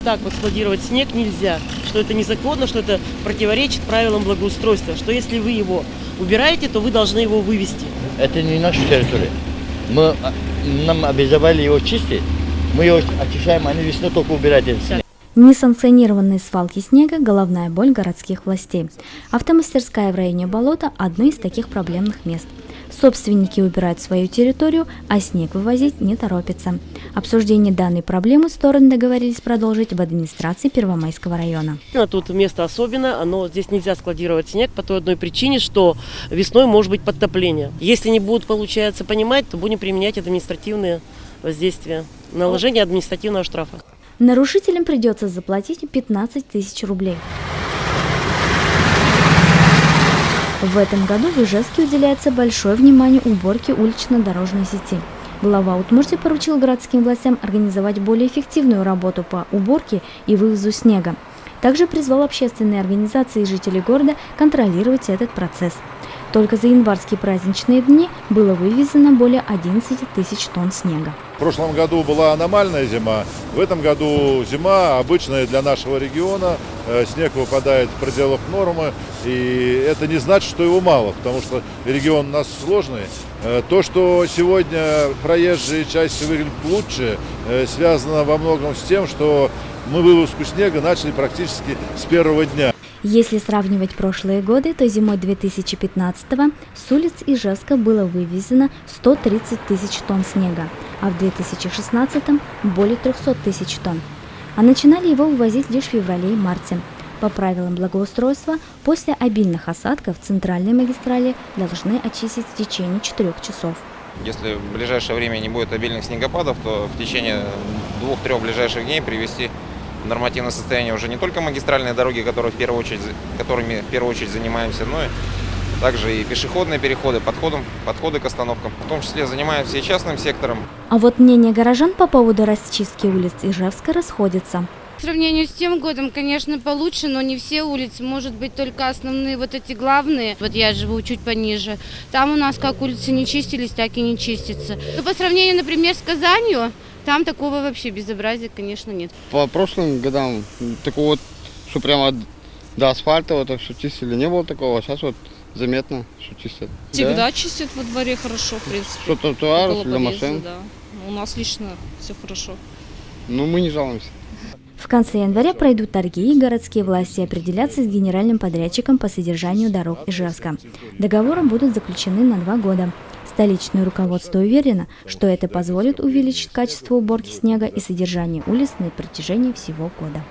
так вот складировать снег нельзя, что это незаконно, что это противоречит правилам благоустройства, что если вы его убираете, то вы должны его вывести. Это не наша территория. Нам обязали его чистить, мы его очищаем, они весной только убирают этот снег. Несанкционированные свалки снега – головная боль городских властей. Автомастерская в районе болота – одно из таких проблемных мест. Собственники убирают свою территорию, а снег вывозить не торопятся. Обсуждение данной проблемы стороны договорились продолжить в администрации Первомайского района. Тут место особенное, здесь нельзя складировать снег по той одной причине, что весной может быть подтопление. Если не будут, получается, понимать, то будем применять административные воздействия, наложение административного штрафа. Нарушителям придется заплатить 15 тысяч рублей. В этом году в Ижевске уделяется большое внимание уборке улично-дорожной сети. Глава Удмуртии поручил городским властям организовать более эффективную работу по уборке и вывозу снега. Также призвал общественные организации и жителей города контролировать этот процесс. Только за январские праздничные дни было вывезено более 11 тысяч тонн снега. В прошлом году была аномальная зима, в этом году зима обычная для нашего региона, снег выпадает в пределах нормы, и это не значит, что его мало, потому что регион у нас сложный. То, что сегодня проезжие части выглядят лучше, связано во многом с тем, что мы вывозку снега начали практически с первого дня. Если сравнивать прошлые годы, то зимой 2015-го с улиц Ижевска было вывезено 130 тысяч тонн снега, а в 2016-м более 300 тысяч тонн. А начинали его вывозить лишь в феврале и марте. По правилам благоустройства, после обильных осадков центральные магистрали должны очистить в течение 4 часов. Если в ближайшее время не будет обильных снегопадов, то в течение 2-3 ближайших дней привести в нормативное состояние уже не только магистральные дороги, которыми в первую очередь занимаемся, но и также и пешеходные переходы, подходы к остановкам. В том числе занимаемся и частным сектором. А вот мнение горожан по поводу расчистки улиц Ижевска расходится. По сравнению с тем годом, конечно, получше, но не все улицы, может быть, только основные, вот эти главные. Вот я живу чуть пониже. Там у нас как улицы не чистились, так и не чистятся. Но по сравнению, например, с Казанью, там такого вообще безобразия, конечно, нет. По прошлым годам такого, что прямо до асфальта вот так что чистили, не было такого. Сейчас вот заметно, что чистят. Всегда чистят во дворе хорошо, в принципе. Что тротуар для машин. Да. У нас лично все хорошо. Ну, мы не жалуемся. В конце января пройдут торги, и городские власти определятся с генеральным подрядчиком по содержанию дорог Ижевска. Договоры будут заключены на 2 года. Столичное руководство уверено, что это позволит увеличить качество уборки снега и содержание улиц на протяжении всего года.